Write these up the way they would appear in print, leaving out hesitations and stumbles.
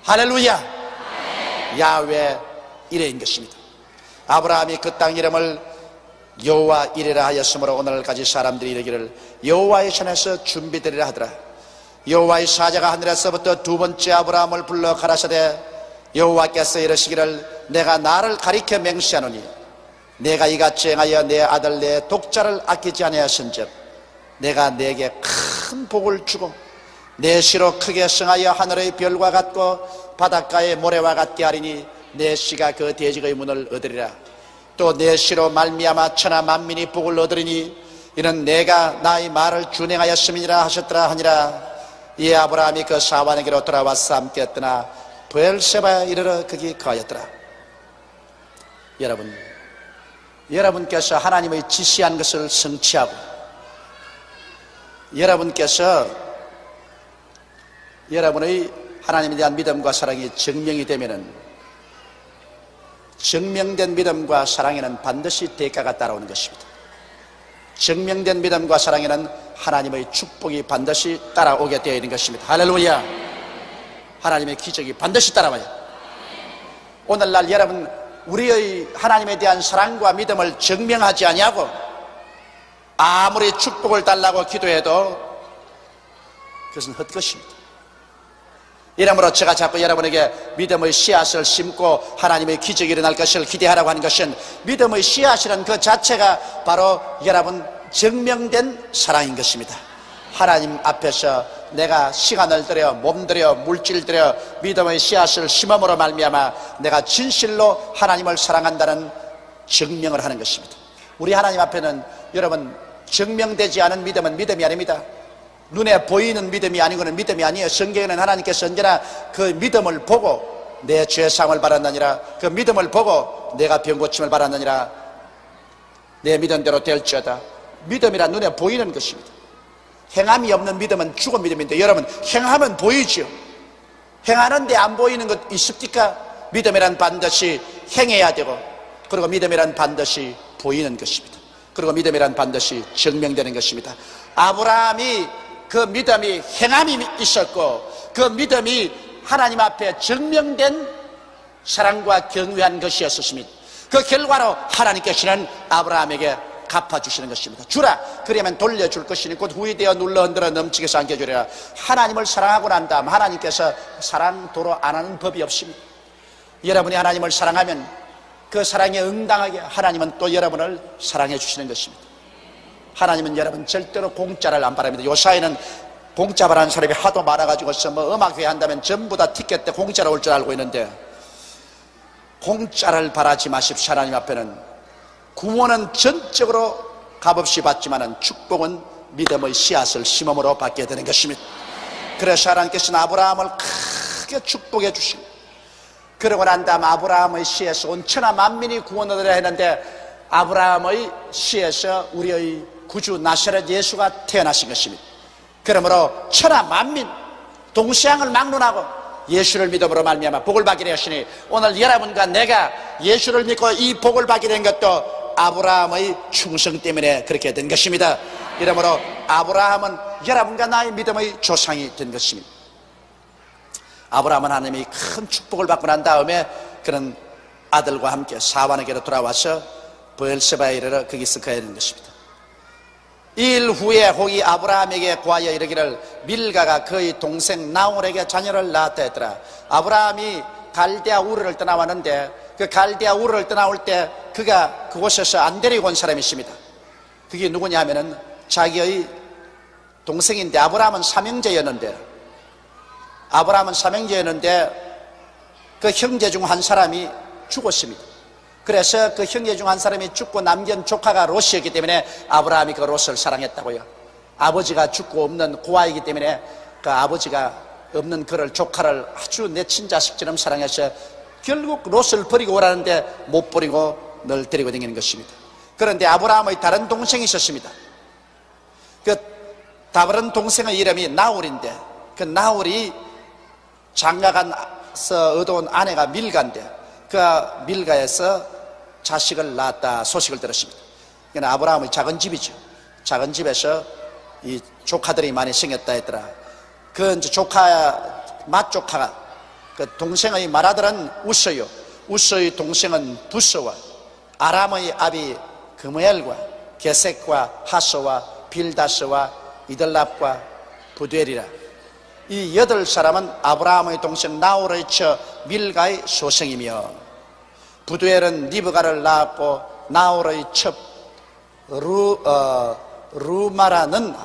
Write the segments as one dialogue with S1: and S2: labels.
S1: 할렐루야. 야훼 이레인 것입니다. 아브라함이 그 땅 이름을 여호와 이레라 하였으므로 오늘까지 사람들이 이르기를 여호와의 전에서 준비되리라 하더라. 여호와의 사자가 하늘에서부터 두 번째 아브라함을 불러 가라사대 여호와께서 이르시기를 내가 나를 가리켜 맹세하노니 내가 이같이 행하여 내 아들 내 독자를 아끼지 아니하신즉 내가 내게 큰 복을 주고 내 씨로 크게 성하여 하늘의 별과 같고 바닷가의 모래와 같게 하리니 내 씨가 그 대적의 문을 얻으리라. 또 내 씨로 말미암아 천하 만민이 복을 얻으리니 이는 내가 나의 말을 준행하였음이니라 하셨더라 하니라. 이에 아브라함이 그 사환에게로 돌아와서 함께 떠나 브엘세바에 이르러 거기 거하였더라. 여러분께서 하나님의 지시한 것을 성취하고 여러분께서 여러분의 하나님에 대한 믿음과 사랑이 증명이 되면은 증명된 믿음과 사랑에는 반드시 대가가 따라오는 것입니다. 증명된 믿음과 사랑에는 하나님의 축복이 반드시 따라오게 되어 있는 것입니다. 할렐루야. 하나님의 기적이 반드시 따라와요. 오늘날 여러분 우리의 하나님에 대한 사랑과 믿음을 증명하지 아니하고 아무리 축복을 달라고 기도해도 그것은 헛것입니다. 이러므로 제가 자꾸 여러분에게 믿음의 씨앗을 심고 하나님의 기적이 일어날 것을 기대하라고 하는 것은 믿음의 씨앗이라는 그 자체가 바로 여러분 증명된 사랑인 것입니다. 하나님 앞에서 내가 시간을 들여 몸 들여 물질 들여 믿음의 씨앗을 심음으로 말미암아 내가 진실로 하나님을 사랑한다는 증명을 하는 것입니다. 우리 하나님 앞에는 여러분 증명되지 않은 믿음은 믿음이 아닙니다. 눈에 보이는 믿음이 아니고는 믿음이 아니에요. 성경에는 하나님께서 언제나 그 믿음을 보고 내 죄사함을 바란다니라, 그 믿음을 보고 내가 병고침을 바란다니라, 내 믿음대로 될지어다. 믿음이란 눈에 보이는 것입니다. 행함이 없는 믿음은 죽은 믿음인데 여러분 행하면 보이죠. 행하는데 안 보이는 것 있습니까? 믿음이란 반드시 행해야 되고 그리고 믿음이란 반드시 보이는 것입니다. 그리고 믿음이란 반드시 증명되는 것입니다. 아브라함이 그 믿음이 행함이 있었고 그 믿음이 하나님 앞에 증명된 사랑과 경외한 것이었습니다. 그 결과로 하나님께서는 아브라함에게 갚아주시는 것입니다. 주라 그러면 돌려줄 것이니 곧 후이되어 눌러 흔들어 넘치게 해서 안겨주리라. 하나님을 사랑하고 난 다음 하나님께서 사랑 도로 안 하는 법이 없습니다. 여러분이 하나님을 사랑하면 그 사랑에 응당하게 하나님은 또 여러분을 사랑해 주시는 것입니다. 하나님은 여러분 절대로 공짜를 안 바랍니다. 요사이는 공짜 바라는 사람이 하도 많아가지고서 뭐 음악회 한다면 전부 다 티켓 때 공짜로 올 줄 알고 있는데 공짜를 바라지 마십시오. 하나님 앞에는 구원은 전적으로 값없이 받지만은 축복은 믿음의 씨앗을 심음으로 받게 되는 것입니다. 그래서 하나님께서는 아브라함을 크게 축복해 주시고 그러고 난 다음 아브라함의 씨에서 온 천하 만민이 구원을 얻으려 했는데 아브라함의 씨에서 우리의 구주 나사렛 예수가 태어나신 것입니다. 그러므로 천하 만민 동서양을 막론하고 예수를 믿음으로 말미암아 복을 받게 되었으니 오늘 여러분과 내가 예수를 믿고 이 복을 받게 된 것도 아브라함의 충성 때문에 그렇게 된 것입니다. 이러므로 아브라함은 여러분과 나의 믿음의 조상이 된 것입니다. 아브라함은 하나님이 큰 축복을 받고 난 다음에 그는 아들과 함께 사환에게로 돌아와서 브엘세바에 이르러 거기서 거해야 되는 것입니다. 2일 후에 혹이 아브라함에게 구하여 이르기를 밀가가 그의 동생 나홀에게 자녀를 낳았다 했더라. 아브라함이 갈대아 우르를 떠나왔는데 그 갈대아 우르를 떠나올 때 그가 그곳에서 안 데리고 온 사람이 있습니다. 그게 누구냐 하면은 자기의 동생인데 아브라함은 삼형제였는데 그 형제 중 한 사람이 죽었습니다. 그래서 그 형제 중 한 사람이 죽고 남긴 조카가 롯이었기 때문에 아브라함이 그 롯을 사랑했다고요. 아버지가 죽고 없는 고아이기 때문에 그 아버지가 없는 그를 조카를 아주 내 친자식처럼 사랑해서 결국 롯을 버리고 오라는데 못 버리고 늘 데리고 다니는 것입니다. 그런데 아브라함의 다른 동생이 있었습니다. 그 다른 동생의 이름이 나홀인데 그 나홀이 장가간서 얻어온 아내가 밀가인데 그 밀가에서 자식을 낳았다 소식을 들었습니다. 그러니까 아브라함의 작은 집이죠. 작은 집에서 이 조카들이 많이 생겼다 했더라. 그 이제 맏조카가 그 동생의 맏아들은 우서요, 우서의 동생은 부서와 아람의 아비 그무엘과 게색과 하소와 빌다스와 이들랍과 부두엘이라. 이 8사람은 아브라함의 동생 나홀의 처 밀가의 소생이며, 부두엘은 리브가를 낳았고 나홀의 첩 루마라는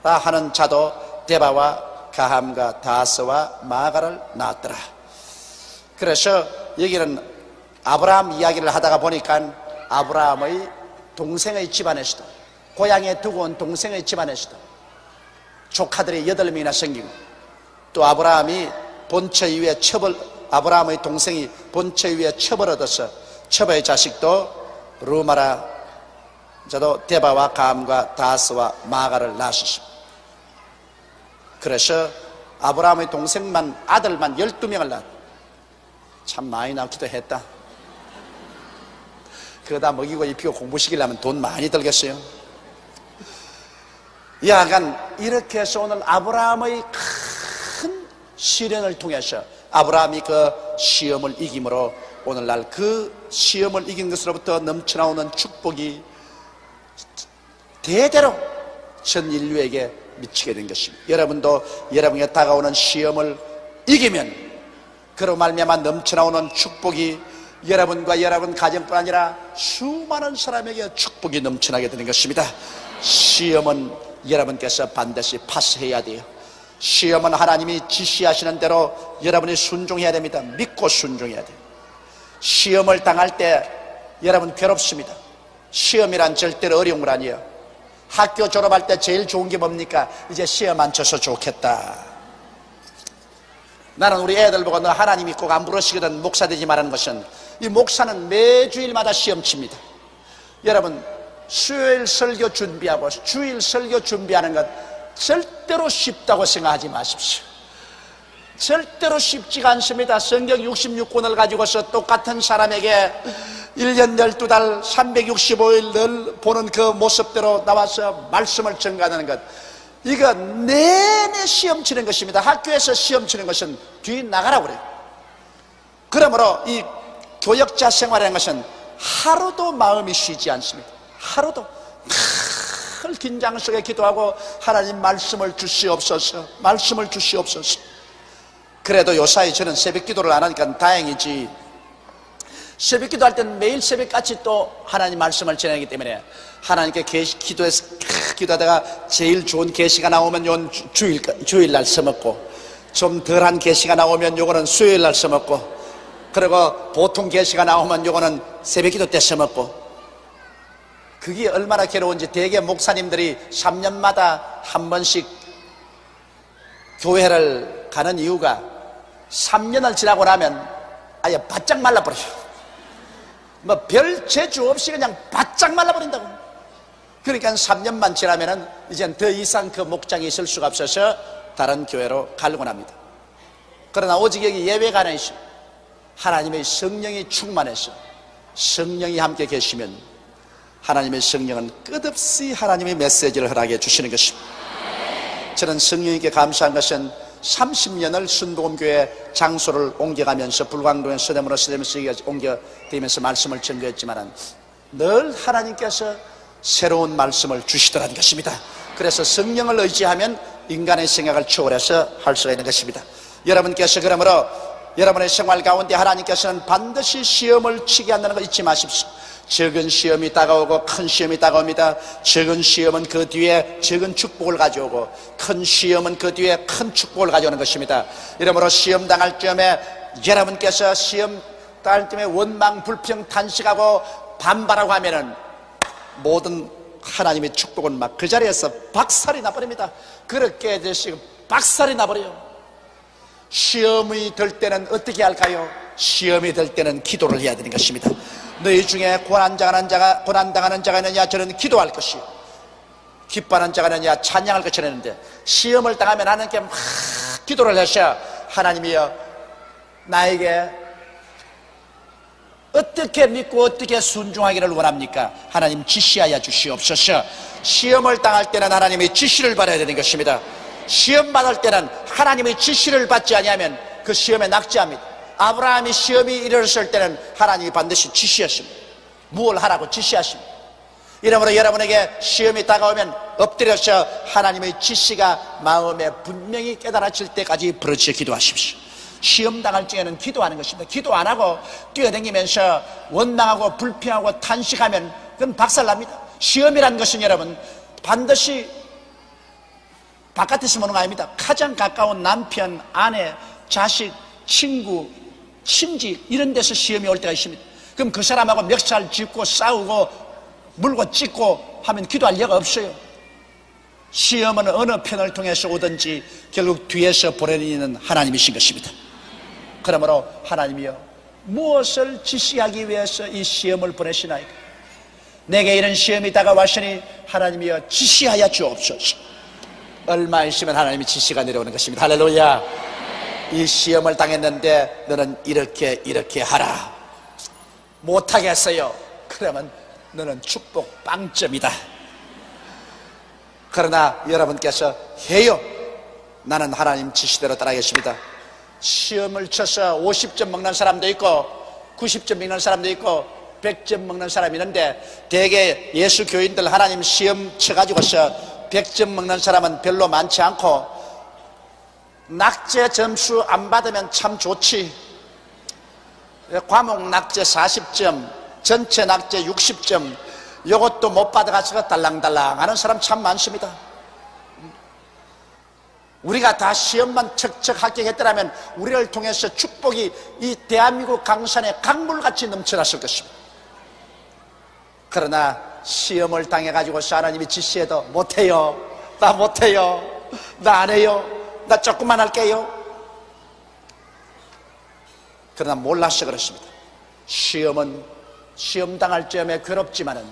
S1: 하는 자도 데바와 가함과 다스와 마가를 낳았더라. 그래서 여기는 아브라함 이야기를 하다가 보니까 아브라함의 동생의 집안에서도, 고향에 두고 온 동생의 집안에서도 조카들이 8명이나 생기고, 또 아브라함이 본처 이후에 아브라함의 동생이 본처 이후에 첩을 얻어서 첩의 자식도 루마라 저도 데바와 가함과 다스와 마가를 낳으셨습니다. 그래서 아브라함의 동생만, 아들만 12명을 낳았다. 참 많이 낳기도 했다. 그거 다 먹이고 입히고 공부시키려면 돈 많이 들겠어요. 야간 이렇게 해서 오늘 아브라함의 큰 시련을 통해서 아브라함이 그 시험을 이김으로 오늘날 그 시험을 이긴 것으로부터 넘쳐나오는 축복이 대대로 전 인류에게 미치게 된 것입니다. 여러분도 여러분에게 다가오는 시험을 이기면 그로 말미암아 넘쳐나오는 축복이 여러분과 여러분 가정뿐 아니라 수많은 사람에게 축복이 넘쳐나게 되는 것입니다. 시험은 여러분께서 반드시 파스해야 돼요. 시험은 하나님이 지시하시는 대로 여러분이 순종해야 됩니다. 믿고 순종해야 돼요. 시험을 당할 때 여러분 괴롭습니다. 시험이란 절대로 어려운 건 아니에요. 학교 졸업할 때 제일 좋은 게 뭡니까? 이제 시험 안 쳐서 좋겠다. 나는 우리 애들 보고 너 하나님 믿고 안 부르시거든 목사 되지 말하는 것은, 이 목사는 매주일마다 시험 칩니다. 여러분 수요일 설교 준비하고 주일 설교 준비하는 것 절대로 쉽다고 생각하지 마십시오. 절대로 쉽지가 않습니다. 성경 66권을 가지고서 똑같은 사람에게 1년 12달 365일 늘 보는 그 모습대로 나와서 말씀을 전가하는 것, 이거 내내 시험 치는 것입니다. 학교에서 시험 치는 것은 뒤 나가라고 그래요. 그러므로 이 교역자 생활이라는 것은 하루도 마음이 쉬지 않습니다. 하루도 늘 긴장 속에 기도하고 하나님 말씀을 주시옵소서, 말씀을 주시옵소서. 그래도 요사이 저는 새벽 기도를 안 하니까 다행이지. 새벽 기도할 때는 매일 새벽같이 또 하나님 말씀을 전하기 때문에 하나님께 기도하다가 제일 좋은 계시가 나오면 요건 주일날 써먹고, 좀 덜한 계시가 나오면 요거는 수요일날 써먹고, 그리고 보통 계시가 나오면 요거는 새벽 기도 때 써먹고. 그게 얼마나 괴로운지 대개 목사님들이 3년마다 한 번씩 교회를 가는 이유가 3년을 지나고 나면 아예 바짝 말라버려요. 뭐 별 재주 없이 그냥 바짝 말라버린다고. 그러니까 3년만 지나면은 이젠 더 이상 그 목장이 있을 수가 없어서 다른 교회로 가려고 합니다. 그러나 오직 여기 예외가 하나 있어요. 하나님의 성령이 충만해서 성령이 함께 계시면 하나님의 성령은 끝없이 하나님의 메시지를 허락해 주시는 것입니다. 저는 성령님께 감사한 것은 30년을 순복음교회 장소를 옮겨가면서 불광동에 서대문으로 옮겨다니면서 말씀을 전거했지만 늘 하나님께서 새로운 말씀을 주시더라는 것입니다. 그래서 성령을 의지하면 인간의 생각을 초월해서 할 수가 있는 것입니다. 여러분께서 그러므로 여러분의 생활 가운데 하나님께서는 반드시 시험을 치게 한다는 거 잊지 마십시오. 적은 시험이 다가오고 큰 시험이 다가옵니다. 적은 시험은 그 뒤에 적은 축복을 가져오고 큰 시험은 그 뒤에 큰 축복을 가져오는 것입니다. 이러므로 시험 당할 점에 여러분께서 시험 당할 점에 원망 불평 탄식하고 반발하고 하면은 모든 하나님의 축복은 막 그 자리에서 박살이 나버립니다. 그렇게 되시고 박살이 나버려요. 시험이 될 때는 어떻게 할까요? 시험이 될 때는 기도를 해야 되는 것입니다. 너희 중에 고난당하는 자가 있느냐? 저는 기도할 것이요 기뻐하는 자가 있느냐? 찬양할 것이라 했는데, 시험을 당하면 하나님께 막 기도를 하셔. 하나님이여, 나에게 어떻게 믿고 어떻게 순종하기를 원합니까? 하나님 지시하여 주시옵소서. 시험을 당할 때는 하나님의 지시를 받아야 되는 것입니다. 시험 받을 때는 하나님의 지시를 받지 아니하면 그 시험에 낙제합니다. 아브라함이 시험이 이르렀을 때는 하나님이 반드시 지시하십니다. 무엇을 하라고 지시하십니다. 이러므로 여러분에게 시험이 다가오면 엎드려서 하나님의 지시가 마음에 분명히 깨달아질 때까지 부르짖어 기도하십시오. 시험 당할 적에는 기도하는 것입니다. 기도 안 하고 뛰어다니면서 원망하고 불평하고 탄식하면 그건 박살납니다. 시험이라는 것은 여러분 반드시 바깥에서 보는 거 아닙니다. 가장 가까운 남편, 아내, 자식, 친구, 친지 이런 데서 시험이 올 때가 있습니다. 그럼 그 사람하고 멱살 짚고 싸우고 물고 찢고 하면 기도할 여가 없어요. 시험은 어느 편을 통해서 오든지 결국 뒤에서 보내는 하나님이신 것입니다. 그러므로 하나님이여 무엇을 지시하기 위해서 이 시험을 보내시나이까? 내게 이런 시험이 다가왔으니 하나님이여 지시하여 주옵소서. 얼마 있으면 하나님의 지시가 내려오는 것입니다. 할렐루야. 이 시험을 당했는데 너는 이렇게 하라. 못하겠어요. 그러면 너는 축복 빵점이다. 그러나 여러분께서 해요. 나는 하나님 지시대로 따라가겠습니다. 시험을 쳐서 50점 먹는 사람도 있고 90점 먹는 사람도 있고 100점 먹는 사람이 있는데 대개 예수 교인들 하나님 시험 쳐가지고서 100점 먹는 사람은 별로 많지 않고 낙제 점수 안 받으면 참 좋지. 과목 낙제 40점, 전체 낙제 60점 이것도 못 받아가지고 달랑달랑 하는 사람 참 많습니다. 우리가 다 시험만 척척 합격했더라면 우리를 통해서 축복이 이 대한민국 강산에 강물같이 넘쳐났을 것입니다. 그러나 시험을 당해가지고 하나님이 지시해도 못해요. 나 못해요. 나 안 해요. 나 조금만 할게요. 그러나 몰라서 그렇습니다. 시험은 시험 당할 점에 괴롭지만은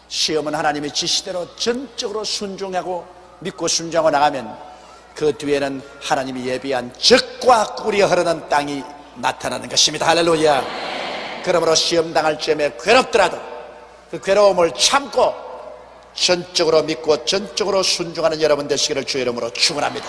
S1: 시험은 하나님의 지시대로 전적으로 순종하고 믿고 순종하고 나가면 그 뒤에는 하나님이 예비한 젖과 꿀이 흐르는 땅이 나타나는 것입니다. 할렐루야. 그러므로 시험 당할 점에 괴롭더라도 그 괴로움을 참고 전적으로 믿고 전적으로 순종하는 여러분 되시기를 주의 이름으로 축원합니다.